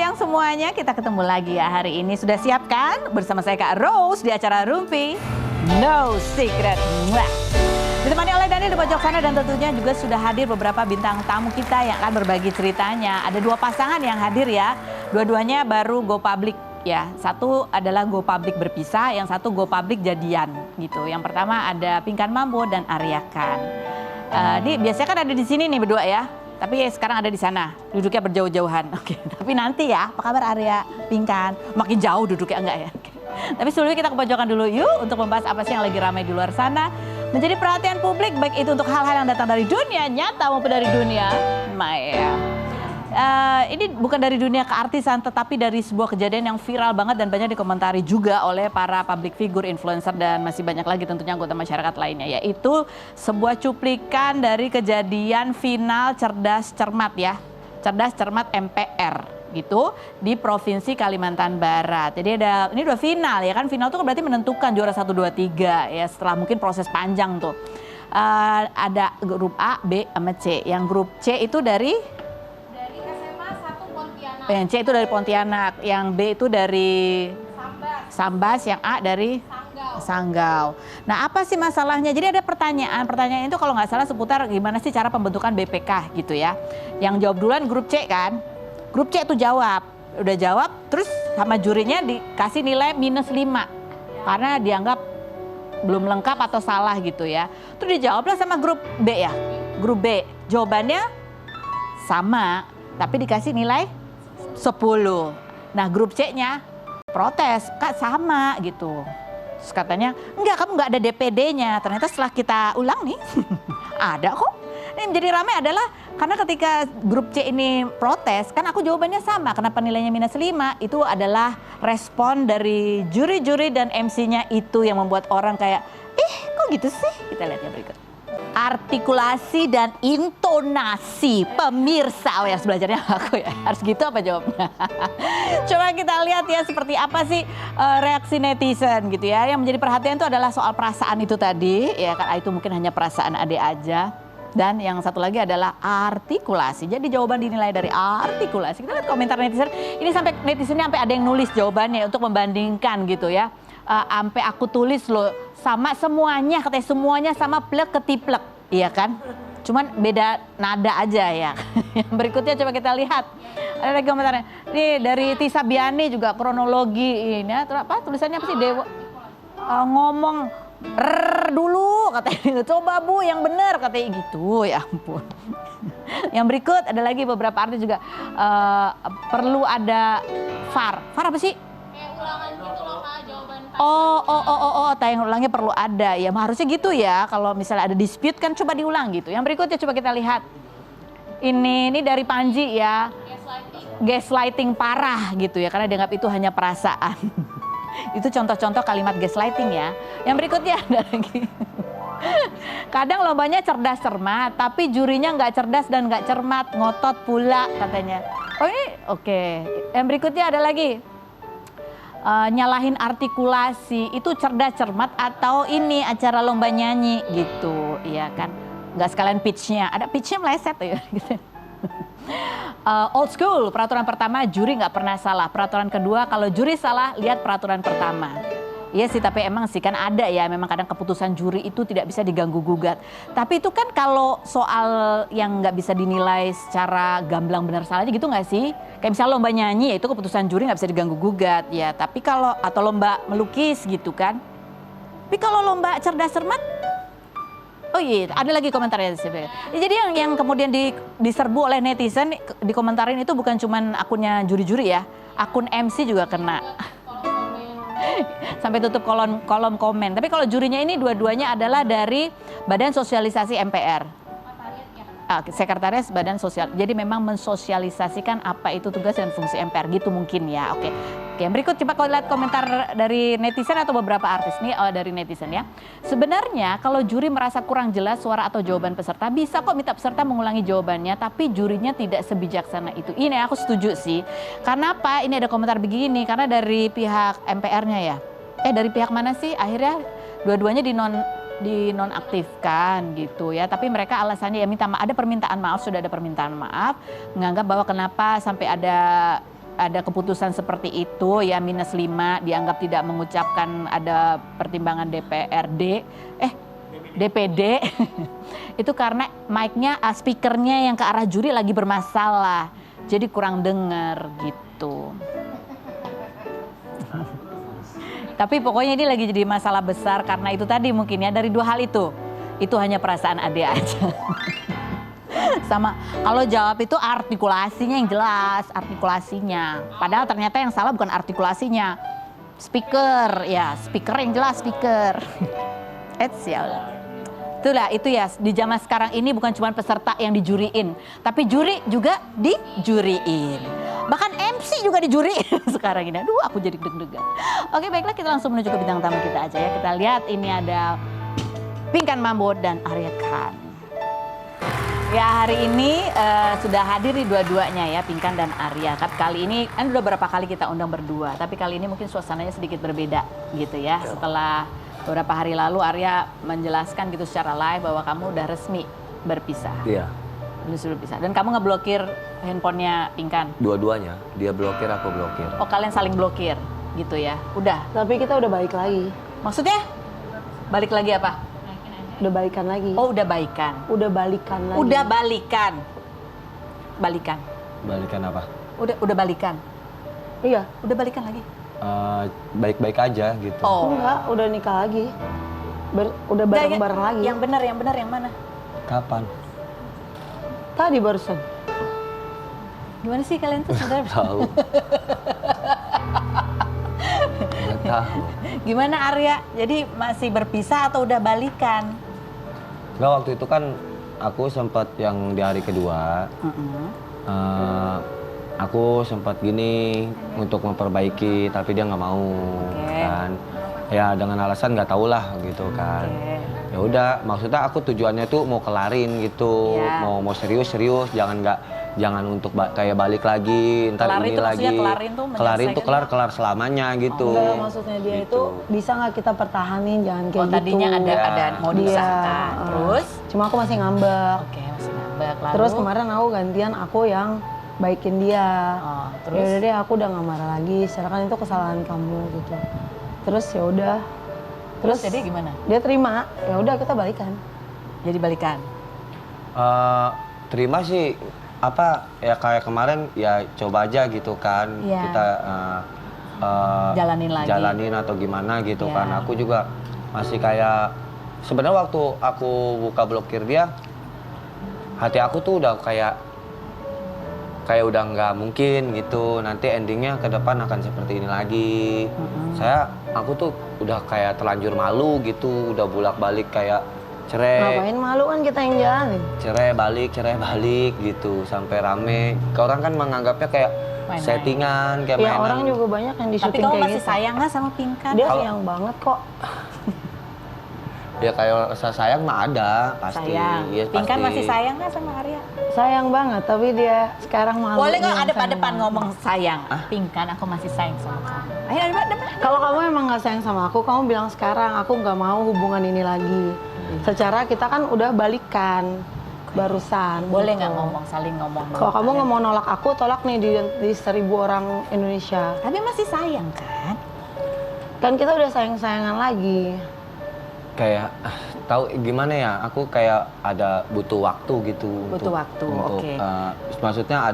siang semuanya, kita ketemu lagi ya hari ini. Sudah siap kan? Bersama saya Kak Rose di acara Rumpi No Secret. Mwah. Ditemani oleh Dani di pojok sana dan tentunya juga sudah hadir beberapa bintang tamu kita yang akan berbagi ceritanya. Ada dua pasangan yang hadir ya, dua-duanya baru go public ya. Satu adalah go public berpisah, yang satu go public jadian gitu. Yang pertama ada Pinkan Mambo dan Arya Khan. Ini biasanya kan ada di sini nih berdua ya. Tapi sekarang ada di sana, duduknya berjauh-jauhan. Oke, tapi nanti ya, apa kabar Arya, Pinkan? Makin jauh duduknya enggak ya? Oke. Tapi sebelumnya kita ke pojokan dulu yuk untuk membahas apa sih yang lagi ramai di luar sana. Menjadi perhatian publik, baik itu untuk hal-hal yang datang dari dunia nyata maupun dari dunia maya. Ini bukan dari dunia keartisan, tetapi dari sebuah kejadian yang viral banget dan banyak dikomentari juga oleh para public figure, influencer, dan masih banyak lagi tentunya anggota masyarakat lainnya. Yaitu sebuah cuplikan dari kejadian final cerdas cermat ya. Cerdas cermat MPR gitu di Provinsi Kalimantan Barat. Jadi ini udah final ya kan. Final itu berarti menentukan juara 1, 2, 3 ya setelah mungkin proses panjang tuh. Ada grup A, B, sama C. Yang grup C itu dari yang C itu dari Pontianak, yang B itu dari Sambas, yang A dari Sanggau. Nah, apa sih masalahnya? Jadi ada pertanyaan itu kalau nggak salah seputar gimana sih cara pembentukan BPK gitu ya. Yang jawab duluan grup C kan. Grup C itu jawab, udah jawab, terus sama jurinya dikasih nilai -5 karena dianggap belum lengkap atau salah gitu ya. Terus dijawablah sama grup B ya. Grup B jawabannya sama, tapi dikasih nilai 10. Nah grup C-nya protes, Kak sama gitu. Terus katanya, enggak kamu nggak ada DPD-nya. Ternyata setelah kita ulang nih, ada kok. Ini menjadi ramai adalah karena ketika grup C ini protes, kan aku jawabannya sama. Kenapa nilainya -5? Itu adalah respon dari juri-juri dan MC-nya itu yang membuat orang kayak, kok gitu sih? Kita lihat yang berikut. Artikulasi dan intonasi pemirsa. Oh ya, harus belajarnya aku ya. Harus gitu apa jawabnya? Coba kita lihat ya seperti apa sih reaksi netizen gitu ya. Yang menjadi perhatian itu adalah soal perasaan itu tadi. Ya kan itu mungkin hanya perasaan adik aja. Dan yang satu lagi adalah artikulasi. Jadi jawaban dinilai dari artikulasi. Kita lihat komentar netizen. Ini sampai netizennya sampai ada yang nulis jawabannya untuk membandingkan gitu ya. Sampai aku tulis loh. Sama semuanya, katanya semuanya sama plek ketiplek, iya kan? Cuman beda nada aja ya. Yang berikutnya coba kita lihat. Ada lagi komentarnya. Nih dari Tisa Biani juga kronologi ini. Apa tulisannya apa sih? Dewa ngomong dulu katanya. Coba Bu yang benar katanya gitu. Ya ampun. Yang berikut ada lagi beberapa artis juga perlu ada VAR. VAR apa sih? Kayak ulangan gitu loh Kak, jawaban Kak. Tayang ulangnya perlu ada ya. Harusnya gitu ya. Kalau misalnya ada dispute kan coba diulang gitu. Yang berikutnya coba kita lihat. Ini dari Panji ya. Gaslighting parah gitu ya. Karena dianggap itu hanya perasaan. Itu contoh-contoh kalimat gaslighting ya. Yang berikutnya ada lagi. Kadang lombanya cerdas cermat, tapi jurinya nggak cerdas dan nggak cermat, ngotot pula katanya. Oh ini oke. Yang berikutnya ada lagi. Nyalahin artikulasi itu cerdas cermat atau ini acara lomba nyanyi gitu, iya kan? Nggak sekalian pitch-nya, ada pitch-nya meleset ya. Gitu. Old school, peraturan pertama juri nggak pernah salah. Peraturan kedua kalau juri salah lihat peraturan pertama. Iya sih, tapi emang sih kan ada ya, memang kadang keputusan juri itu tidak bisa diganggu gugat. Tapi itu kan kalau soal yang nggak bisa dinilai secara gamblang benar salahnya gitu nggak sih? Kayak misalnya lomba nyanyi ya itu keputusan juri nggak bisa diganggu gugat ya. Tapi kalau atau lomba melukis gitu kan. Tapi kalau lomba cerdas cermat, oh iya ada lagi komentarnya. Jadi yang kemudian diserbu oleh netizen dikomentarin itu bukan cuman akunnya juri-juri ya, akun MC juga kena. Sampai tutup kolom komen. Tapi kalau jurinya ini dua-duanya adalah dari Badan Sosialisasi MPR. Sekretaris Badan Sosial. Jadi memang mensosialisasikan apa itu tugas dan fungsi MPR gitu mungkin ya. Oke, yang berikut coba kau lihat komentar dari netizen atau beberapa artis nih dari netizen ya. Sebenarnya kalau juri merasa kurang jelas suara atau jawaban peserta bisa kok minta peserta mengulangi jawabannya, tapi jurinya tidak sebijaksana itu. Ini aku setuju sih. Karena apa? Ini ada komentar begini karena dari pihak MPR-nya ya. Dari pihak mana sih? Akhirnya dua-duanya dinonaktifkan gitu ya, tapi mereka alasannya ya minta maaf, ada permintaan maaf, sudah ada permintaan maaf, menganggap bahwa kenapa sampai ada ada keputusan seperti itu ya -5 dianggap tidak mengucapkan ada pertimbangan DPD itu karena mic-nya speakernya yang ke arah juri lagi bermasalah. Jadi kurang dengar gitu. Tapi pokoknya ini lagi jadi masalah besar karena itu tadi mungkin ya dari 2 hal itu. Itu hanya perasaan Ade aja. Sama kalau jawab itu artikulasinya yang jelas, artikulasinya. Padahal ternyata yang salah bukan artikulasinya. Speaker, ya speaker yang jelas speaker. Ya. Itulah itu ya di zaman sekarang ini bukan cuma peserta yang dijuriin, tapi juri juga dijuriin. Bahkan MC juga dijuriin sekarang ini. Aduh aku jadi deg-degan. Oke baiklah kita langsung menuju ke bintang tamu kita aja ya. Kita lihat ini ada Pinkan Mambo dan Arya Khan. Ya hari ini sudah hadir di dua-duanya ya Pinkan dan Arya. Kali ini kan udah berapa kali kita undang berdua, tapi kali ini mungkin suasananya sedikit berbeda gitu ya. Setelah beberapa hari lalu Arya menjelaskan gitu secara live bahwa kamu udah resmi berpisah. Iya. Sudah berpisah. Dan kamu ngeblokir handphonenya Pinkan? Dua-duanya, dia blokir, aku blokir. Oh kalian saling blokir gitu ya? Udah? Tapi kita udah balik lagi. Maksudnya? Balik lagi apa? Udah balikan lagi. Oh udah baikan? Udah balikan lagi. Udah balikan? Balikan? Balikan apa? Udah balikan? Iya. Udah balikan lagi? Baik-baik aja gitu. Oh enggak, udah nikah lagi. Udah bareng-bareng lagi. Yang benar yang mana? Kapan? Tadi barusan. Gimana sih kalian tuh sebenarnya? Tahu. Nggak tahu. Gimana Arya? Jadi masih berpisah atau udah balikan? Nggak, waktu itu kan aku sempat yang di hari kedua. Aku sempat gini untuk memperbaiki, tapi dia nggak mau kan. Ya dengan alasan nggak tahu lah gitu kan. Ya udah, maksudnya aku tujuannya tuh mau kelarin gitu, mau serius, jangan untuk kayak balik lagi, ntar kelarin ini lagi. Kelarin tuh kelar selamanya gitu. Enggak, maksudnya dia gitu. itu bisa nggak kita pertahanin, jangan kayak gitu. Tadinya ada mau disahkan. Terus? Cuma aku masih ngambek. Oke, masih ngambek. Lalu? Terus kemarin aku gantian aku yang baikin dia. Terus? Ya udah deh, aku udah nggak marah lagi. Sedangkan itu kesalahan kamu gitu. Terus ya udah. Terus jadi gimana? Dia terima. Ya udah kita balikan. Jadi balikan. Terima sih apa ya kayak kemarin ya coba aja gitu kan. Kita jalanin atau gimana gitu kan. Aku juga masih kayak sebenarnya waktu aku buka blokir dia, hati aku tuh udah kayak udah nggak mungkin gitu, nanti endingnya ke depan akan seperti ini lagi. Aku tuh udah kayak terlanjur malu gitu, udah bolak-balik kayak cerai. Ngapain malu, kan kita yang jalanin. Cerai balik gitu, sampai rame. Orang kan menganggapnya kayak settingan, kayak mainan. Ya orang juga banyak yang di syuting kayak gitu. Tapi kamu masih sayang nggak sama Pinkan? Dia sayang banget kok. Ya kayak rasa sayang mah ada, pasti. Sayang. Ya, Pinkan pasti. masih sayang nggak sama Arya? Sayang banget, tapi dia sekarang malu. Boleh nggak ada pada depan ngomong sayang? Pinkan, aku masih sayang sama kamu. Ayo ada depan. Kalau kamu emang nggak sayang sama aku, kamu bilang sekarang, aku nggak mau hubungan ini lagi. Secara kita kan udah balikan barusan. Boleh gitu. nggak ngomong, saling ngomong? Kalau kamu nggak mau nolak aku, tolak nih di 1000 orang Indonesia. Tapi masih sayang kan? Kan kita udah sayang-sayangan lagi. Kayak tahu gimana ya, aku kayak ada butuh waktu gitu. Butuh waktu, oke. Maksudnya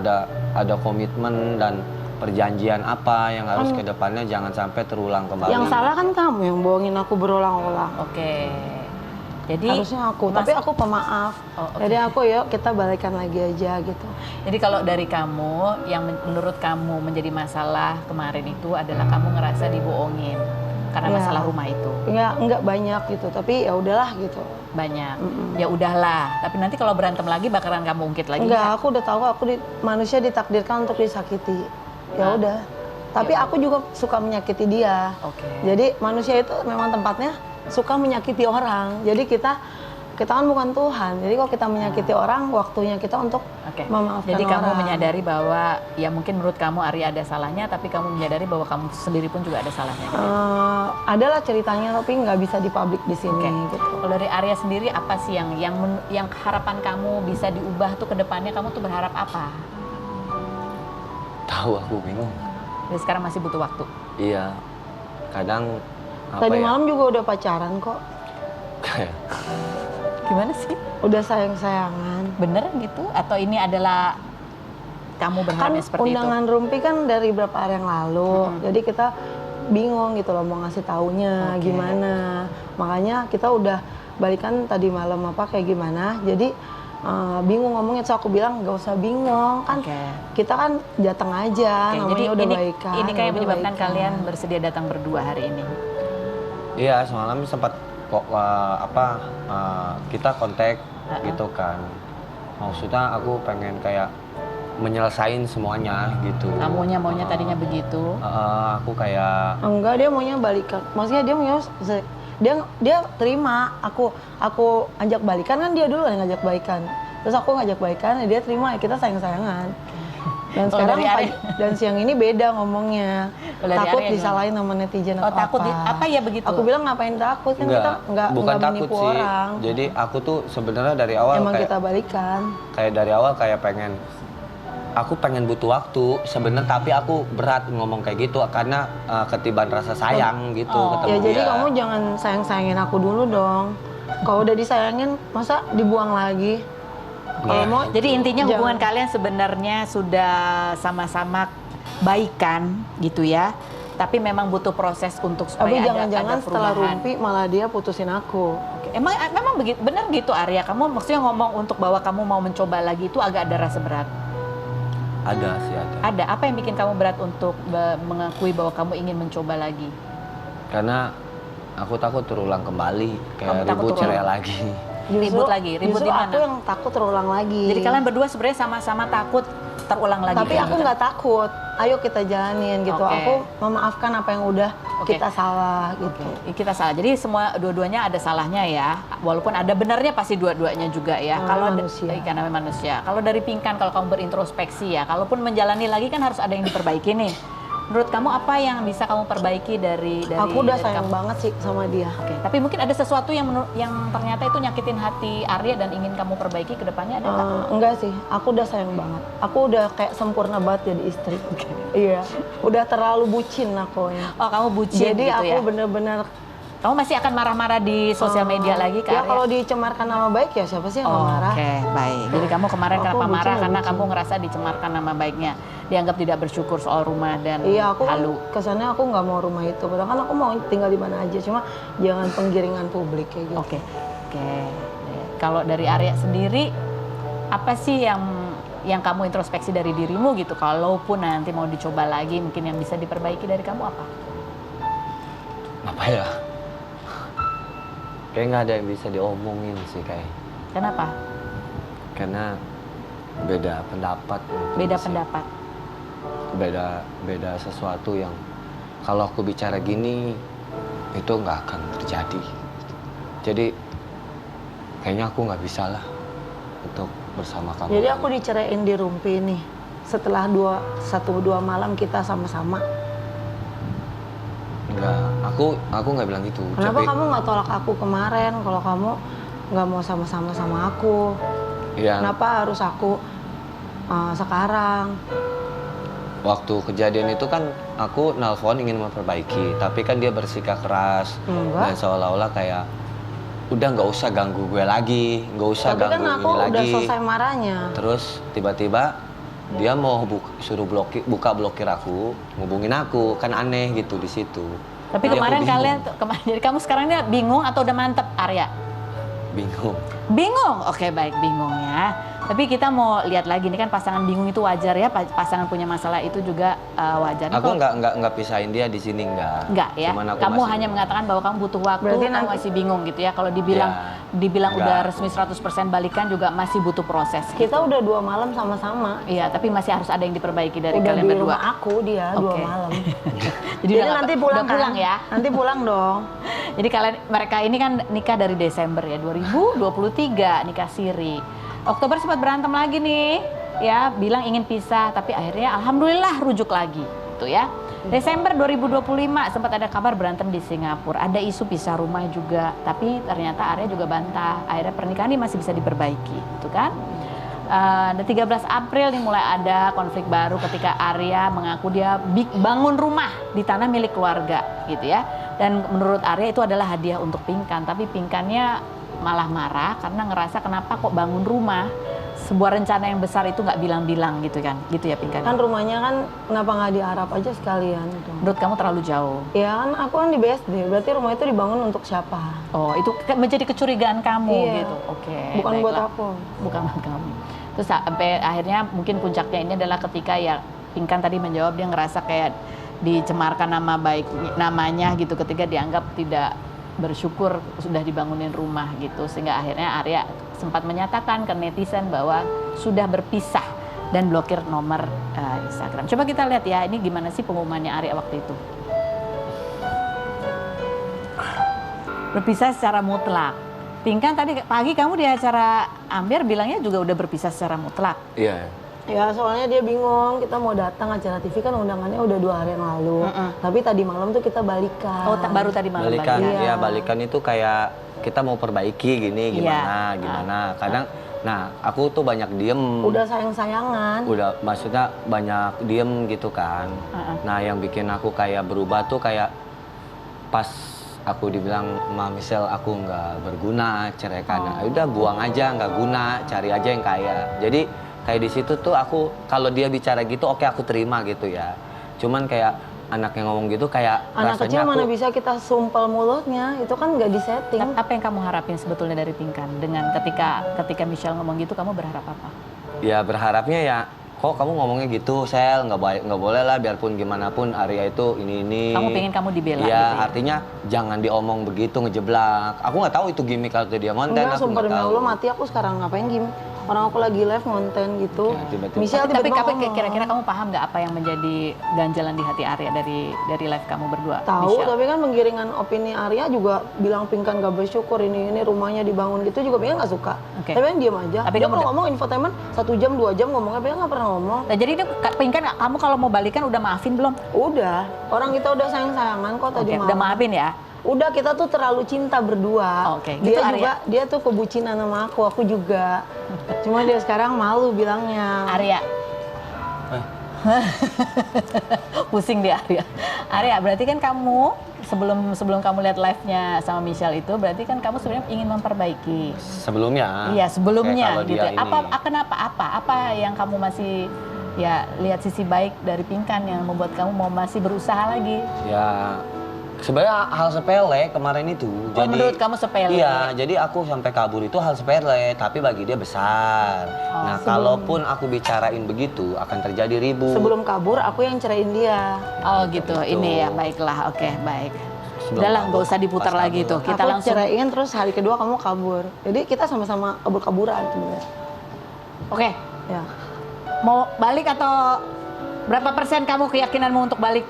ada komitmen dan perjanjian apa yang harus ke depannya jangan sampai terulang kembali. Yang salah kan kamu yang bohongin aku berulang-ulang. Oke. Jadi harusnya aku, tapi aku pemaaf. Jadi aku yuk kita balikan lagi aja gitu. Jadi kalau dari kamu, yang menurut kamu menjadi masalah kemarin itu adalah kamu ngerasa dibohongin karena masalah rumah itu. Ya enggak banyak gitu, tapi ya udahlah gitu. Banyak. Ya udahlah. Tapi nanti kalau berantem lagi bakalan kamu ungkit lagi. Enggak, aku udah tahu manusia ditakdirkan untuk disakiti. Ya udah. Tapi aku juga suka menyakiti dia. Jadi manusia itu memang tempatnya suka menyakiti orang. Jadi kita kan bukan Tuhan. Jadi kalau kita menyakiti orang, waktunya kita untuk memaafkan orang. Jadi kamu menyadari bahwa ya mungkin menurut kamu Arya ada salahnya, tapi kamu menyadari bahwa kamu sendiri pun juga ada salahnya. Adalah ceritanya, tapi nggak bisa dipublik di sini. Gitu. Kalau dari Arya sendiri apa sih yang harapan kamu bisa diubah tuh ke depannya? Kamu tuh berharap apa? tahu, aku bingung. Jadi sekarang masih butuh waktu. Iya, kadang apa Tadi ya? malam juga udah pacaran kok. Kayak Gimana sih? Udah sayang-sayangan. Bener gitu? Atau ini adalah kamu Kan berharapnya seperti itu? undangan rumpi kan dari beberapa hari yang lalu. Jadi kita bingung gitu loh mau ngasih taunya Oke. gimana. Makanya kita udah balikan tadi malam apa kayak gimana. Jadi bingung ngomongnya, so aku bilang nggak usah bingung kan. Oke. Kita kan datang aja, Oke, namanya jadi udah ini, baikan. ini kayak udah menyebabkan baikan. kalian bersedia datang berdua hari ini. iya, semalam sempat kok kita kontak gitu kan. Maksudnya aku pengen kayak menyelesain semuanya gitu. Maunya tadinya begitu. Aku kayak Enggak, dia maunya balikan. Maksudnya dia maunya dia terima aku ajak balikan, kan dia dulu yang ngajak balikan. Terus aku ngajak balikan, ya dia terima, ya kita sayang-sayangan. Dan Kalau sekarang dari Arya- dan siang ini beda ngomongnya. Kalau dari Takut Arya disalahin sama netizen Oh, atau takut apa. apa ya begitu? Aku bilang ngapain takut, kan kita bukan nggak takut menipu sih. orang. Jadi aku tuh sebenarnya dari awal Emang kayak kita balikan. dari awal kayak aku pengen butuh waktu sebenarnya, tapi aku berat ngomong kayak gitu karena ketiban rasa sayang gitu ketemu Ya jadi dia. kamu jangan sayang-sayangin aku dulu dong. Kalau udah disayangin, masa dibuang lagi? Kalau mau, Jadi intinya jangan- hubungan kalian sebenarnya sudah sama-sama baikan gitu ya. Tapi memang butuh proses untuk supaya Tapi ada jangan-jangan setelah perubahan. rumpi malah dia putusin aku. Oke. Memang begitu, benar gitu Arya. Kamu maksudnya ngomong untuk bahwa kamu mau mencoba lagi itu agak ada rasa berat. Ada sih ada. Ada apa yang bikin kamu berat untuk mengakui bahwa kamu ingin mencoba lagi? Karena aku takut terulang kembali Kamu kayak takut ribut cerai terulang? lagi. Ribut lagi? Ribut justru di mana? aku yang takut terulang lagi. Jadi kalian berdua sebenarnya sama-sama takut terulang lagi. Tapi aku nggak takut. Ayo kita jalanin gitu. Oke. Aku memaafkan apa yang udah Oke. kita salah gitu. Kita salah. Jadi semua dua-duanya ada salahnya ya. Walaupun ada benarnya pasti dua-duanya juga ya. Namanya Kalau manusia. karena namanya manusia. Kalau dari Pinkan, kalau kamu berintrospeksi ya, kalaupun menjalani lagi kan harus ada yang diperbaiki nih. Menurut kamu apa yang bisa kamu perbaiki dari Aku udah dari sayang kamu? banget sih sama dia. Oke. Tapi mungkin ada sesuatu yang ternyata itu nyakitin hati Arya dan ingin kamu perbaiki ke depannya, ada nggak? Enggak sih, aku udah sayang banget. Aku udah kayak sempurna banget jadi istri. Iya, udah terlalu bucin aku ya. Oh, kamu bucin Jadi gitu aku ya. bener-bener Kamu masih akan marah-marah di sosial media lagi ke ya Arya? kalau dicemarkan nama baik ya siapa sih yang nggak marah? Oke, baik. Jadi kamu kemarin Aku kenapa bucin marah? ya Karena bucin. kamu ngerasa dicemarkan nama baiknya. Dianggap tidak bersyukur soal rumah dan Iya, aku kan halu. kesannya aku nggak mau rumah itu. Padahal kan aku mau tinggal di mana aja, cuma jangan penggiringan publik kayak gitu. Oke. Kalau dari Arya sendiri, apa sih yang kamu introspeksi dari dirimu gitu? Kalaupun nanti mau dicoba lagi, mungkin yang bisa diperbaiki dari kamu apa? Apa ya? Kayak nggak ada yang bisa diomongin sih kayak. Kenapa? Karena beda pendapat. mungkin Beda sih. pendapat. Beda sesuatu yang kalau aku bicara gini itu nggak akan terjadi. Jadi kayaknya aku nggak bisa lah untuk bersama kamu. Jadi aku diceraiin di Rumpi nih. Setelah 1-2 malam kita sama-sama. Enggak, aku nggak bilang gitu. Kenapa Tapi, kamu nggak tolak aku kemarin kalau kamu nggak mau sama-sama sama aku? ya, Kenapa harus aku sekarang? waktu kejadian itu kan aku nelpon ingin memperbaiki, tapi kan dia bersikap keras Enggak. dan seolah-olah kayak udah nggak usah ganggu gue lagi, nggak usah Tapi kan ganggu aku ini udah lagi. selesai marahnya. Terus tiba-tiba dia mau suruh buka blokir aku, ngubungin aku, kan aneh gitu di situ. Tapi Jadi aku kemarin bingung. jadi kamu sekarang ini bingung atau udah mantep, Arya? Bingung. Bingung? Oke, baik, bingung ya. Tapi kita mau lihat lagi, ini kan pasangan bingung itu wajar ya, pasangan punya masalah itu juga wajar. Ini Aku kalau- nggak pisahin dia di sini Enggak ya. Cuman aku Kamu masih- hanya mengatakan bahwa kamu butuh waktu, Berarti kamu nanti- masih bingung gitu ya. Kalau dibilang Enggak. udah resmi 100% balikan juga masih butuh proses. Kita udah 2 malam sama-sama. Iya, tapi masih harus ada yang diperbaiki dari Udah kalian di berdua. rumah aku dia 2 Oke. malam. Jadi, Jadi udah nanti udah pulang kan? pulang ya. Nanti pulang dong. Jadi mereka ini kan nikah dari Desember ya, 2023 nikah siri. Oktober sempat berantem lagi nih, ya bilang ingin pisah, tapi akhirnya alhamdulillah rujuk lagi, gitu ya. Desember 2025 sempat ada kabar berantem di Singapura, ada isu pisah rumah juga, tapi ternyata Arya juga bantah. Akhirnya pernikahan ini masih bisa diperbaiki, gitu kan? Dan 13 April nih mulai ada konflik baru ketika Arya mengaku dia bangun rumah di tanah milik keluarga gitu ya. Dan menurut Arya itu adalah hadiah untuk Pinkan, tapi Pinkannya malah marah karena ngerasa kenapa kok bangun rumah, sebuah rencana yang besar itu nggak bilang-bilang gitu kan, gitu ya Pinkan. Kan rumahnya kan kenapa nggak diarap aja sekalian gitu. Menurut kamu terlalu jauh. Ya kan aku kan di BSD, berarti rumah itu dibangun untuk siapa? Oh, itu menjadi kecurigaan kamu Iya. gitu. Oke. Bukan buat baiklah. aku. Bukan buat kamu. Terus sampai akhirnya mungkin puncaknya ini adalah ketika ya Pinkan tadi menjawab dia ngerasa kayak dicemarkan namanya gitu ketika dianggap tidak bersyukur sudah dibangunin rumah gitu, sehingga akhirnya Arya sempat menyatakan ke netizen bahwa sudah berpisah dan blokir nomor Instagram. Coba kita lihat ya, ini gimana sih pengumumannya Arya waktu itu. Berpisah secara mutlak. Pinkan tadi pagi kamu di acara Amber bilangnya juga udah berpisah secara mutlak. Iya. Ya soalnya dia bingung, kita mau datang acara TV kan undangannya udah 2 hari yang lalu. Tapi tadi malam tuh kita balikan. Oh, baru tadi malam Balikan, balikan. ya balikan itu kayak kita mau perbaiki gini gimana. Kadang, nah aku tuh banyak diem. Udah sayang-sayangan. Udah, maksudnya banyak diem gitu kan. Nah yang bikin aku kayak berubah tuh kayak pas aku dibilang Ma Michelle aku nggak berguna, ceraikan. Nah, udah buang aja, nggak guna, cari aja yang kaya. Jadi kayak di situ tuh aku kalau dia bicara gitu oke aku terima gitu ya. Cuman kayak anak yang ngomong gitu kayak Anak rasanya kecil aku mana bisa kita sumpel mulutnya, itu kan nggak disetting. Apa yang kamu harapin sebetulnya dari Pinkan dengan ketika Michelle ngomong gitu, kamu berharap apa? ya berharapnya ya kok kamu ngomongnya gitu Sel, nggak boleh lah biarpun gimana pun Arya itu ini. Kamu pengen kamu dibela ya, gitu ya? artinya jangan diomong begitu ngejeblak. Aku nggak tahu itu gimmick atau dia konten. Enggak, Aku sumpah nggak demi tahu. Allah mati aku sekarang ngapain gimmick. Orang aku lagi live konten gitu. Ya, tiba-tiba. Michelle Tapi tiba-tiba ngomong. kira-kira kamu paham nggak apa yang menjadi ganjalan di hati Arya dari live kamu berdua? Tahu, Michelle? tapi kan penggiringan opini Arya juga bilang Pinkan gak bersyukur ini rumahnya dibangun gitu juga Pinkan gak suka. Oke. Tapi kan diem aja. Tapi Dia kamu kalau ngomong infotainment 1 jam 2 jam ngomongnya Pinkan gak pernah ngomong. Nah, jadi ini Pinkan kamu kalau mau balikan udah maafin belum? Udah, orang kita udah sayang-sayangan kok tadi Oke, malam. udah maafin ya? Udah, kita tuh terlalu cinta berdua. Oke, Dia gitu, Arya. juga, dia tuh kebucinan sama aku juga. Cuma dia sekarang malu bilangnya. Arya. Pusing dia Arya. Arya, berarti kan kamu sebelum kamu lihat live-nya sama Michelle itu, berarti kan kamu sebenarnya ingin memperbaiki. Sebelumnya. Iya, sebelumnya Kayak kalau gitu. dia ini. Kenapa? Apa yang kamu masih ya lihat sisi baik dari Pinkan yang membuat kamu mau masih berusaha lagi? Ya sebenarnya hal sepele kemarin itu. Oh, menurut kamu sepele? Iya, jadi aku sampai kabur itu hal sepele, tapi bagi dia besar. Nah, kalaupun aku bicarain begitu, akan terjadi ribut. Sebelum kabur, aku yang ceraiin dia. Oh gitu, ini ya, baiklah, oke, baik. Udahlah, nggak usah diputar pas lagi kabur. tuh. Kita aku langsung. ceraiin, terus hari kedua kamu kabur. Jadi kita sama-sama kabur-kaburan sebenarnya. Oke, Ya. mau balik atau berapa persen kamu keyakinanmu untuk balik?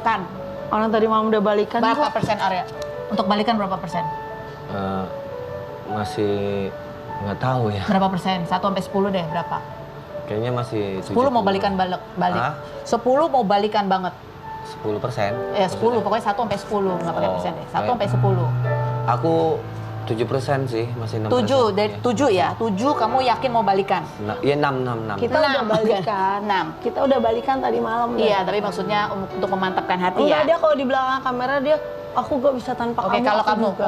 Kan? Orang tadi malam udah balikan Berapa kok. persen Arya? Untuk balikan berapa persen? Masih nggak tahu ya. Berapa persen? 1 sampai 10 deh, berapa? Kayaknya masih 10 mau 70. balikan balik. Hah? 10 mau balikan banget. 10%. 10, pokoknya 1 sampai 10, nggak pakai Oh, persen deh. 1 kayak- sampai 10. Aku 7% sih, masih 6%. 7, dari 7 ya. 7 kamu yakin mau balikan? Iya 6. Kita udah 6, balikan. 6. Kita udah balikan tadi malam. Iya, tapi maksudnya untuk memantapkan hati Enggak, ya. dia kalau di belakang kamera dia, aku gak bisa tanpa Oke, kamu. kalau aku kamu, juga.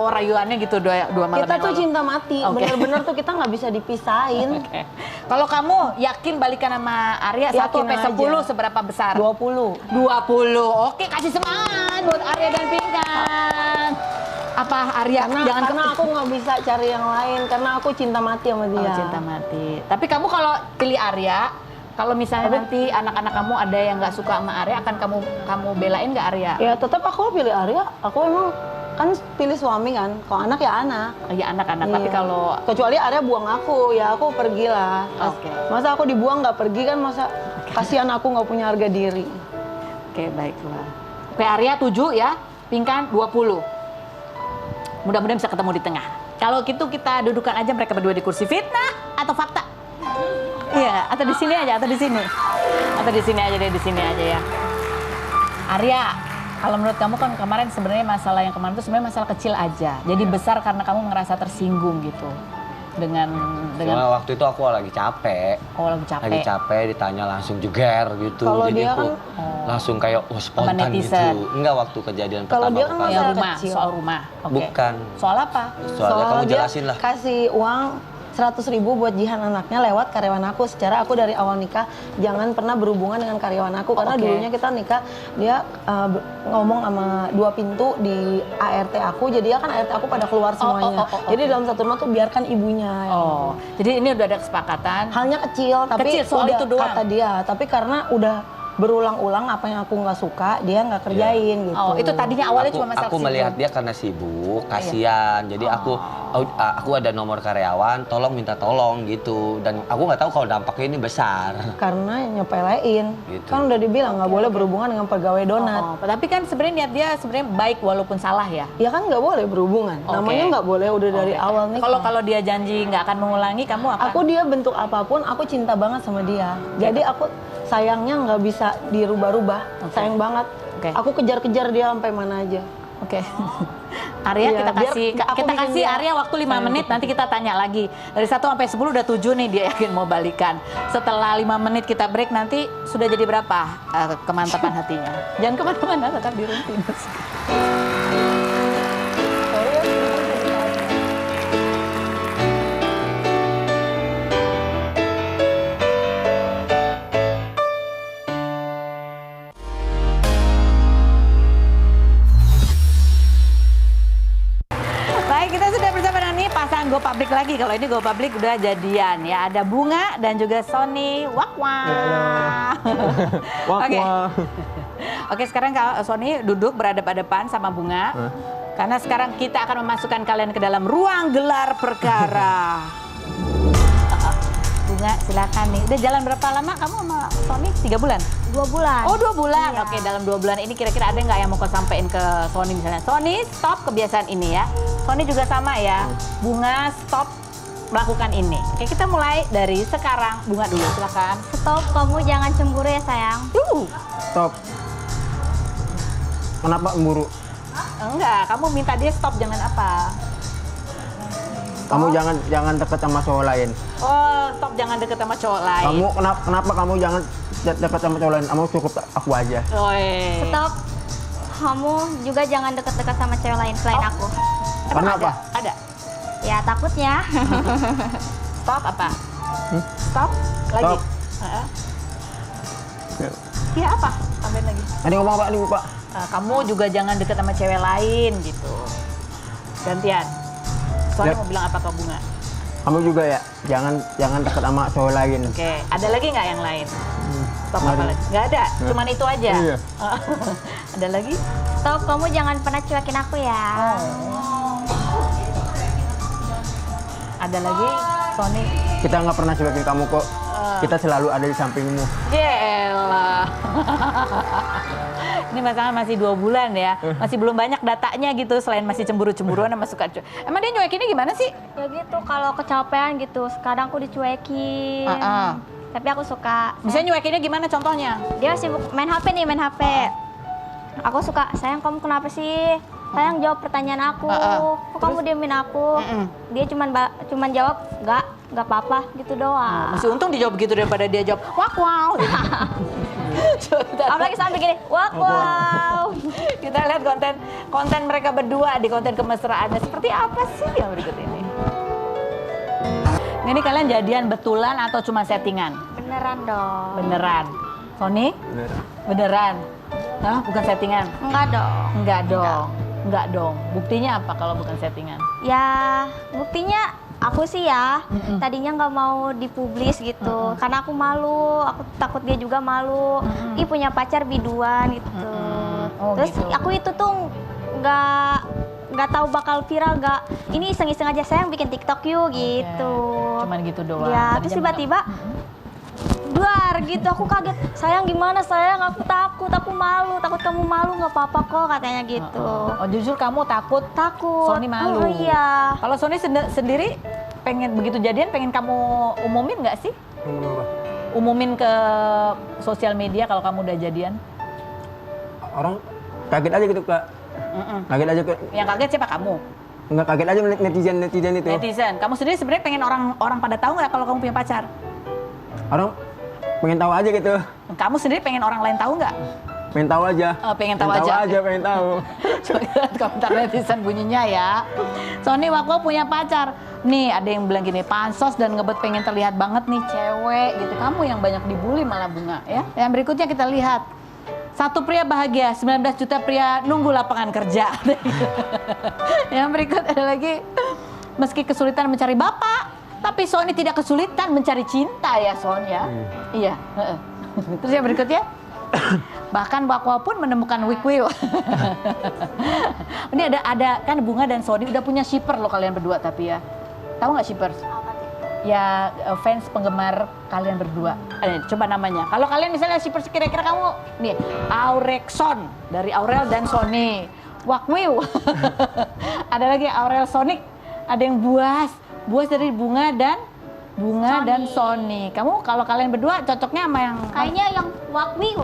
rayuannya gitu dua malam Kita yang tuh lalu. cinta mati, Oke. bener-bener tuh kita nggak bisa dipisahin. Oke. Kalau kamu yakin balikan sama Arya 1 Yakin sampai aja. 10 seberapa besar? 20. 20. Oke, kasih semangat buat Arya dan Pinkan. Apa Arya Karena aku nggak bisa cari yang lain, karena aku cinta mati sama dia. Oh, cinta mati. Tapi kamu kalau pilih Arya, kalau misalnya nanti anak-anak kamu ada yang nggak suka sama Arya, akan kamu belain nggak Arya? Ya tetap aku pilih Arya. Aku emang kan pilih suami kan. Kalau anak ya anak. Ya anak-anak. Tapi Iya. kalau Kecuali Arya buang aku, ya aku pergilah. Oke. Masa aku dibuang nggak pergi kan, masa kasihan aku nggak punya harga diri. Oke, baiklah. Oke, Arya 7 ya, Pinkan 20. Mudah-mudahan bisa ketemu di tengah. Kalau gitu kita dudukan aja mereka berdua di kursi fitnah atau fakta. Iya, atau di sini aja, atau di sini. Atau di sini aja deh, di sini aja ya. Arya, kalau menurut kamu kan kemarin sebenarnya masalah yang kemarin itu sebenarnya masalah kecil aja. Jadi besar karena kamu ngerasa tersinggung gitu. dengan Soalnya waktu itu aku lagi capek. oh lagi capek. Lagi capek ditanya langsung jeger gitu. Kalau Jadi dia aku kan- langsung kayak spontan netizen. gitu. Enggak waktu kejadian Kalau pertama dia aku kan kayak- Yang Masa rumah, kecil. soal rumah. Oke. Bukan. Soal apa? Soalnya kamu dia jelasin lah. kasih uang 100.000 buat Jihan anaknya lewat karyawan aku. Secara aku dari awal nikah jangan pernah berhubungan dengan karyawan aku karena oke. dulunya kita nikah dia ngomong sama 2 pintu di ART aku. Jadi ya kan ART aku pada keluar semuanya. Jadi dalam satu rumah tuh biarkan ibunya. yang Oh, jadi ini udah ada kesepakatan. halnya kecil tapi Kecil, soal udah itu doang. kata dia. Tapi karena udah berulang-ulang apa yang aku nggak suka dia nggak kerjain gitu. Oh, itu tadinya awalnya cuma masalah aku melihat dia karena sibuk, kasihan. Jadi aku ada nomor karyawan, tolong minta tolong gitu. Dan aku nggak tahu kalau dampaknya ini besar. Karena nyepelein. Gitu. Kan udah dibilang nggak boleh berhubungan dengan pegawai donat. Oh, tapi kan sebenarnya niat dia sebenarnya baik walaupun salah ya. Ya kan nggak boleh berhubungan. Oke. Namanya nggak boleh udah dari Oke. awal nih. Kalau dia janji nggak akan mengulangi, kamu apa? Aku dia bentuk apapun, aku cinta banget sama dia. Jadi aku sayangnya nggak bisa dirubah-rubah. Oke. Sayang banget. Oke. Aku kejar-kejar dia sampai mana aja. Oke. Arya Iya, kita biar kasih aku kita bikin kasih dia Arya waktu 5 sayang menit, nanti kita tanya lagi. Dari 1 sampai 10 udah 7 nih dia yakin mau balikan. Setelah 5 menit kita break nanti sudah jadi berapa kemantapan hatinya. Jangan kemana-mana, tetap di Rumtinus. Baik, kita sudah bersama dengan nih pasangan Go Public lagi. Kalau ini Go Public udah jadian ya. Ada Bunga dan juga Sony Wakwa. Oke. Oke, sekarang kalau Sony duduk berhadapan-hadapan sama Bunga. Karena sekarang kita akan memasukkan kalian ke dalam ruang gelar perkara. Bunga, silakan nih. Udah jalan berapa lama kamu sama Sony? 3 bulan? 2 bulan. Oh, 2 bulan. Iya. Oke, dalam 2 bulan ini kira-kira ada nggak yang mau kau sampaikan ke Sony misalnya? Sony, stop kebiasaan ini ya. Sony juga sama ya. Bunga, stop melakukan ini. Oke, kita mulai dari sekarang. Bunga dulu, silakan. Stop, kamu jangan cemburu ya sayang. Stop. Kenapa cemburu? Enggak, kamu minta dia stop, jangan apa? Kamu jangan deket sama cowok lain. Oh, stop jangan deket sama cowok lain. Kamu kenapa kamu jangan deket sama cowok lain? Kamu cukup aku aja. Oi. Stop, kamu juga jangan dekat-dekat sama cewek lain selain aku. Emang Kenapa? Ada. Ya takutnya. Stop apa? Stop lagi. Stop. Heeh. Iya apa? Tambahin lagi. Tadi ngomong apa nih, Pak? Kamu juga jangan deket sama cewek lain gitu. Gantian. Soalnya Ya. mau bilang apa ke Bunga? Kamu juga ya, jangan deket sama cowok lain. Oke, ada lagi nggak yang lain? Stop Nggak apa ada. lagi? Nggak ada, cuman itu aja. Iya. Ada lagi? Stop, kamu jangan pernah cuekin aku ya. Ada lagi? Sony? Kita nggak pernah cuekin kamu kok. Kita selalu ada di sampingmu. Yelah. Ini masalah masih 2 bulan ya. Masih belum banyak datanya gitu selain masih cemburu-cemburuan sama suka cuek. Emang dia nyuekinnya gimana sih? Ya gitu, kalau kecapean gitu, kadang aku dicuekin. Tapi aku suka. Misalnya nyuekinnya gimana contohnya? Dia sibuk main HP nih, main HP. Aku suka, sayang kamu kenapa sih? Sayang jawab pertanyaan aku. Kok kamu diemin aku? Dia cuman jawab, nggak apa-apa gitu doang. Masih untung dijawab gitu daripada dia jawab wak wow. Apalagi sampai gini, wow. Kita lihat konten mereka berdua di konten kemesraannya seperti apa sih yang berikut ini. Ini kalian jadian betulan atau cuma settingan? Beneran dong. Beneran. Sony? Beneran. Hah, bukan settingan? Enggak dong. Enggak dong. Enggak dong. Buktinya apa kalau bukan settingan? Ya, buktinya aku sih ya, tadinya nggak mau dipublis gitu, karena aku malu, aku takut dia juga malu. Ih punya pacar biduan gitu. Oh, Terus gitu. aku itu tuh nggak tahu bakal viral nggak. Ini iseng-iseng aja sayang bikin TikTok yuk gitu. Cuman gitu doang. Ya, Tadinya terus tiba-tiba duar gitu, aku kaget. Sayang gimana sayang, aku takut, aku malu, takut kamu malu, nggak apa-apa kok katanya gitu. Oh, jujur kamu takut Takut. Sony malu. Oh, iya. Kalau Sony sendiri pengen begitu jadian pengen kamu umumin nggak sih? Umumin ke sosial media kalau kamu udah jadian? Orang kaget aja gitu, Kak. Kaget aja, Kak. Yang kaget siapa kamu? Nggak kaget aja melihat netizen itu. Netizen. Kamu sendiri sebenarnya pengen orang pada tahu nggak kalau kamu punya pacar? Orang pengen tahu aja gitu. Kamu sendiri pengen orang lain tahu nggak? Pengen tahu aja. Oh, pengen tahu aja. Pengen tahu. Coba kita lihat komentar netizen bunyinya ya. Sony Wako punya pacar. Nih ada yang bilang gini, pansos dan ngebet pengen terlihat banget nih cewek gitu. Kamu yang banyak dibully malah Bunga ya. Yang berikutnya kita lihat. Satu pria bahagia, 19 juta pria nunggu lapangan kerja. Yang berikut ada lagi. Meski kesulitan mencari bapak, tapi Sony tidak kesulitan mencari cinta ya Son ya. Iya. Terus yang berikutnya. Bahkan Wakwa pun menemukan Wikwi. Ini ada kan Bunga dan Sony udah punya shipper loh kalian berdua tapi ya. Tahu nggak shipper? Ya fans penggemar kalian berdua. Coba namanya. Kalau kalian misalnya shipper kira-kira kamu nih Aurexon dari Aurel dan Sony. Wakwiw. Ada lagi Aurel Sonic. Ada yang Buas dari Bunga dan Sony. Kamu kalau kalian berdua cocoknya sama yang Kayaknya yang Wakwiw.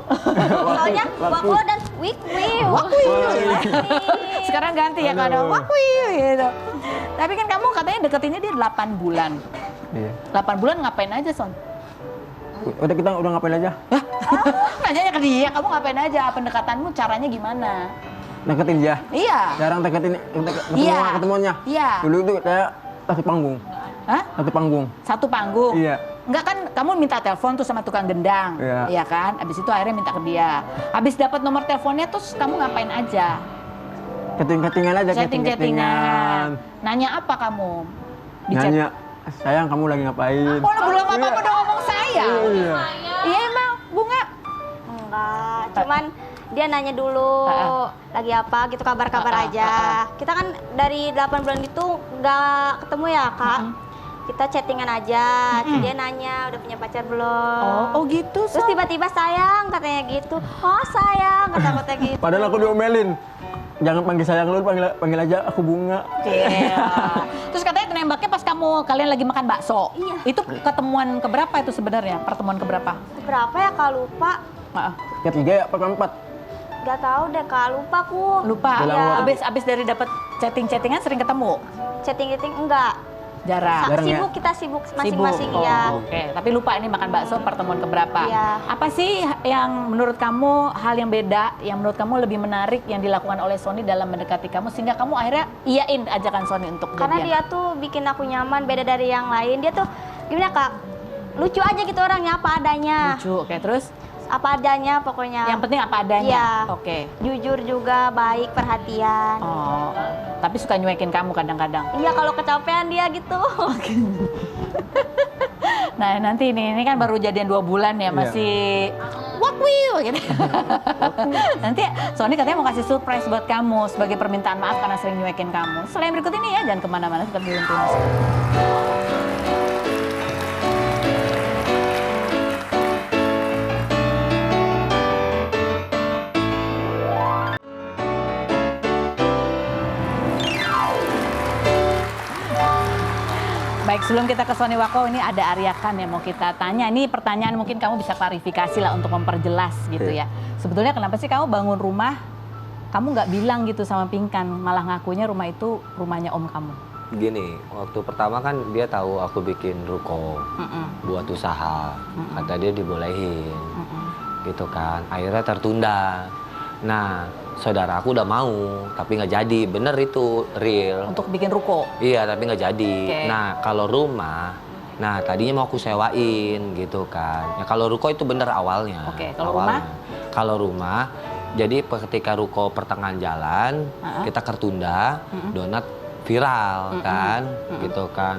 Soalnya Wakwo dan Wikwiw. Wakwiw. Sekarang ganti ya kalau Wakwiw gitu. Tapi kan kamu katanya deketinnya dia 8 bulan. Iya. 8 bulan ngapain aja, Son? Udah ngapain aja? Nanya ke dia, kamu ngapain aja? Pendekatanmu caranya gimana? Deketin dia. Iya. Jarang deketin ketemuannya. Iya. Dulu itu kayak satu panggung. Hah? Satu panggung. Satu panggung? Iya. Enggak kan, kamu minta telepon tuh sama tukang gendang. Iya. Iya kan? Abis itu akhirnya minta ke dia. Abis dapat nomor teleponnya terus kamu ngapain aja? Chatting-chattingan aja. Chatting-chattingan. Nanya apa kamu? Di chat? Nanya, sayang kamu lagi ngapain? Oh, belum apa-apa udah ngomong saya. Iya. Iya emang, Bunga. Enggak, cuman dia nanya dulu lagi apa gitu, kabar-kabar aja. Kita kan dari 8 bulan itu nggak ketemu ya kak. Kita chattingan aja, terus dia nanya udah punya pacar belum. Oh gitu. Terus tiba-tiba sayang katanya gitu. Oh sayang kata-kata gitu. Padahal aku diomelin. Jangan panggil sayang lu, panggil aja aku Bunga. Iya. Terus katanya nembaknya pas kalian lagi makan bakso. Iya. Itu ketemuan keberapa itu sebenarnya? Pertemuan keberapa? Berapa ya kak, lupa. Maaf. Ketiga ya, apa keempat? Gak tahu deh kak, lupa aku. Lupa. Iya. Abis dari dapat chattingan sering ketemu? Chatting enggak. Jarang. Jarang ya? Sibuk, kita sibuk masing-masing Sibuk. ya. Oke, tapi lupa ini makan bakso pertemuan keberapa? Iya. Apa sih yang menurut kamu hal yang beda, yang menurut kamu lebih menarik yang dilakukan oleh Sony dalam mendekati kamu sehingga kamu akhirnya iyain ajakan Sony untuk Karena jadian? dia tuh bikin aku nyaman, beda dari yang lain. Dia tuh gimana kak? Lucu aja gitu orangnya, apa adanya. Lucu, oke terus? Apa adanya pokoknya. Yang penting apa adanya? Iya. Oke. Jujur juga, baik, perhatian. Oh, tapi suka nyuekin kamu kadang-kadang? Iya kalau kecapean dia gitu. Nah nanti ini kan baru jadian 2 bulan ya, masih wakwiu gitu. Nanti Sony katanya mau kasih surprise buat kamu sebagai permintaan maaf karena sering nyuekin kamu. Selain berikut ini ya, jangan kemana-mana, tetap di Untunus. Baik, sebelum kita ke Sony Wako, ini ada Aryakan yang mau kita tanya. Ini pertanyaan mungkin kamu bisa klarifikasi lah untuk memperjelas gitu ya. Sebetulnya kenapa sih kamu bangun rumah, kamu nggak bilang gitu sama Pinkan, malah ngakunya rumah itu rumahnya om kamu? Gini, waktu pertama kan dia tahu aku bikin ruko buat usaha, kata dia dibolehin, gitu kan. Akhirnya tertunda. Nah, saudara aku udah mau, tapi nggak jadi. Bener itu, real. Untuk bikin ruko? Iya, tapi nggak jadi. Okay. Nah, kalau rumah, nah tadinya mau aku sewain gitu kan. Ya kalau ruko itu bener awalnya. Oke, kalau awalnya. rumah? Kalau rumah, jadi ketika ruko pertengahan jalan, kita tertunda, donat viral kan, gitu kan.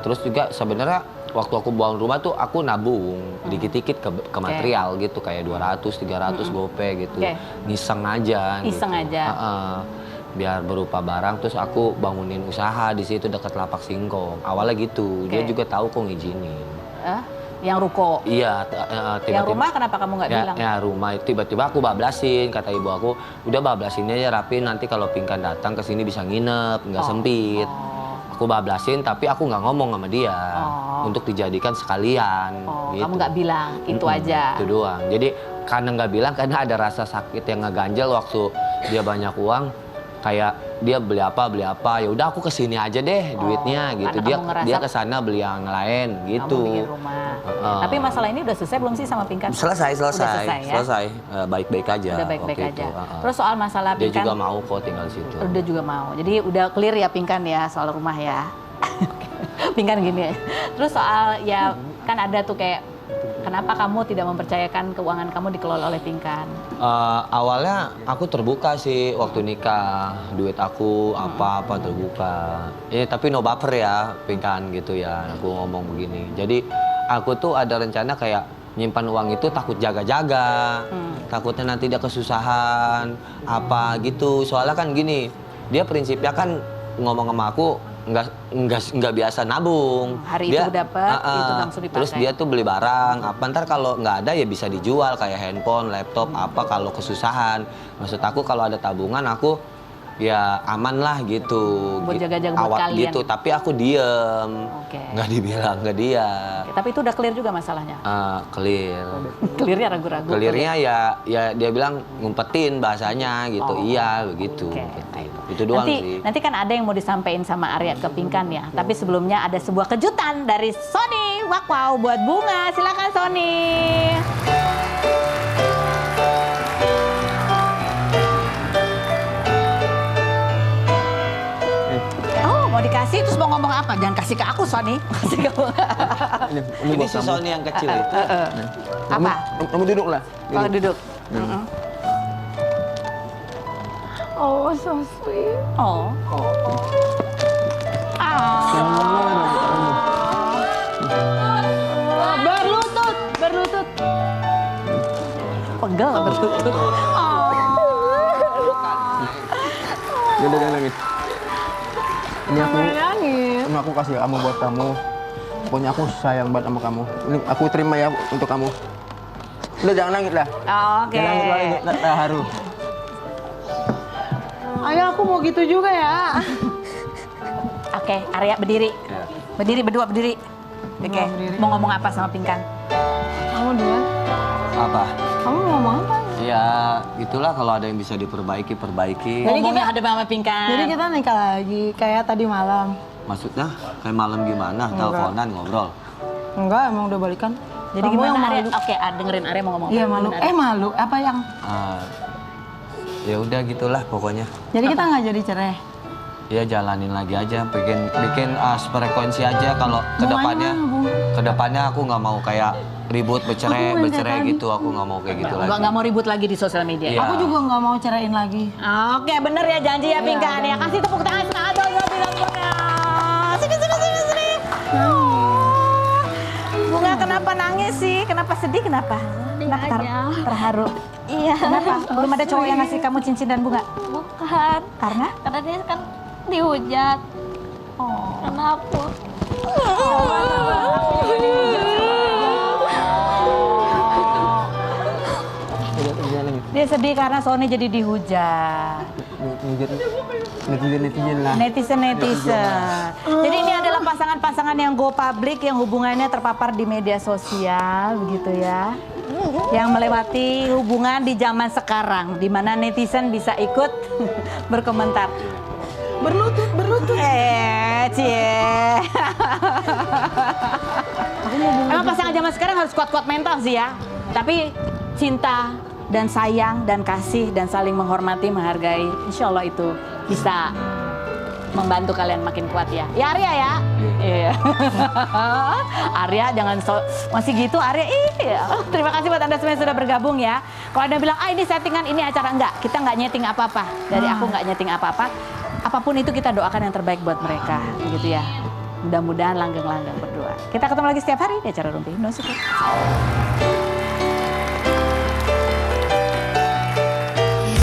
Terus juga sebenarnya waktu aku bangun rumah tuh aku nabung dikit-dikit ke material gitu, kayak 200-300 gope gitu. Ngiseng aja. Iseng gitu. aja. Biar berupa barang, terus aku bangunin usaha di situ dekat lapak singkong. Awalnya gitu, dia juga tahu kok ngizinin. Yang ruko? Iya, tiba-tiba. Yang rumah kenapa kamu nggak bilang? Ya rumah, tiba-tiba aku bablasin, kata ibu aku, udah bablasin aja rapiin, nanti kalau Pinkan datang ke sini bisa nginep, nggak sempit. Aku bablasin, tapi aku nggak ngomong sama dia untuk dijadikan sekalian. Gitu. Kamu nggak bilang, itu aja? Itu doang. Jadi karena nggak bilang, karena ada rasa sakit yang ngeganjel waktu dia banyak uang. kayak dia beli apa, ya udah aku kesini aja deh duitnya gitu. karena kamu ngerasa Dia kesana beli yang lain gitu. Kamu bikin rumah. Tapi masalah ini udah selesai belum sih sama Pinkan? Selesai. Udah selesai ya? Selesai. Baik-baik aja. Udah baik-baik waktu aja. itu. Terus soal masalah Dia Pinkan, juga mau kok tinggal di situ. udah juga mau. Jadi udah clear ya Pinkan ya soal rumah ya. Pinkan gini ya. Terus soal ya kan ada tuh kayak kenapa kamu tidak mempercayakan keuangan kamu dikelola oleh Pinkan? Awalnya aku terbuka sih waktu nikah, duit aku apa-apa terbuka. Tapi no baper ya, Pinkan gitu ya, aku ngomong begini. Jadi aku tuh ada rencana kayak nyimpan uang itu takut jaga-jaga, takutnya nanti dia kesusahan, apa gitu. Soalnya kan gini, dia prinsipnya kan ngomong sama aku nggak biasa nabung. Hari itu dapat, itu langsung dipakai. Terus dia tuh beli barang, apa ntar kalau nggak ada ya bisa dijual kayak handphone, laptop, apa kalau kesusahan. Maksud aku kalau ada tabungan aku ya aman lah gitu. Buat jaga-jaga buat Awal kalian. gitu, tapi aku diem, Oke. nggak dibilang ke dia. Oke, tapi itu udah clear juga masalahnya. Clear. Clearnya ragu-ragu. Clearnya ya dia bilang ngumpetin bahasanya gitu. Iya begitu. Oke. Gitu. Itu doang sih. Nanti kan ada yang mau disampaikan sama Arya ke Pinkan ya. Tapi sebelumnya ada sebuah kejutan dari Sony Wow buat Bunga. Silakan Sony. Oh, mau dikasih terus mau ngomong apa? Jangan kasih ke aku Sony. Kasih ke Bunga. Ini Ini buat si kamu. Sony yang kecil itu. Apa? Kamu duduk lah. Kalau duduk. Oh, so sweet. Oh. Berlutut. Pegel berlutut. Udah jangan nangis. Ini aku kasih kamu buat kamu. Pokoknya aku sayang banget sama kamu. Ini aku terima ya untuk kamu. Udah jangan nangis lah. Oke. Jangan nangis lagi, tak haru. Ayo aku mau gitu juga ya. Oke, Arya berdiri. Ya. Berdiri berdua berdiri. Oke. Mau ngomong apa sama Pinkan? Kamu duluan. Apa? Kamu mau ngomong apa? Ya itulah kalau ada yang bisa diperbaiki, perbaiki. Jadi Ngomongnya kita- ada sama Pinkan. Jadi kita nikah lagi kayak tadi malam. Maksudnya kayak malam gimana? Teleponan ngobrol. Enggak, emang udah balikan. Jadi Kamu yang gimana Arya? malu. Oke, dengerin Arya mau ngomong. Iya apa. malu. Dengerin Arya. Malu. Apa yang? Ya udah gitulah pokoknya. Jadi kita nggak jadi cerai. Ya jalanin lagi aja, bikin frekuensi aja kalau Bunganya mana, Bung? kedepannya aku nggak mau kayak ribut bercerai Aku yang kayak gitu, aku nggak mau kayak gitu lagi. Nggak mau ribut lagi di sosial media. Iya. Aku juga nggak mau ceraiin lagi. Oke, bener ya janji ya Pinkan ya. Kasih tepuk tangan semangat dong ya bilang Bunga. Sini. Oh. Bunga kenapa nangis sih? Kenapa sedih? Kenapa? Kenapa terharu? Iya. Kenapa? Belum ada cowok yang ngasih kamu cincin dan bunga? Bukan. Karena? Karena dia kan dihujat. Oh. Karena aku. Jangan nangis. Dia sedih karena Sony jadi dihujat. Netizen lah. Netizen. Jadi ini adalah pasangan-pasangan yang go public yang hubungannya terpapar di media sosial begitu ya. Yang melewati hubungan di zaman sekarang di mana netizen bisa ikut berkomentar. Berlutut. Cie. Emang pasangan zaman sekarang harus kuat-kuat mental sih ya. Tapi cinta dan sayang dan kasih dan saling menghormati, menghargai, insya Allah itu bisa membantu kalian makin kuat ya. Ya Arya ya. Iya. Arya jangan masih gitu Arya. Iya. Terima kasih buat Anda semua yang sudah bergabung ya. Kalau Anda bilang ini settingan, ini acara, enggak. Kita nggak nyeting apa-apa. Dari aku nggak nyeting apa-apa. Apapun itu kita doakan yang terbaik buat mereka, begitu ya. Mudah-mudahan langgeng-langgeng berdoa. Kita ketemu lagi setiap hari di acara Rumpi Nusuki.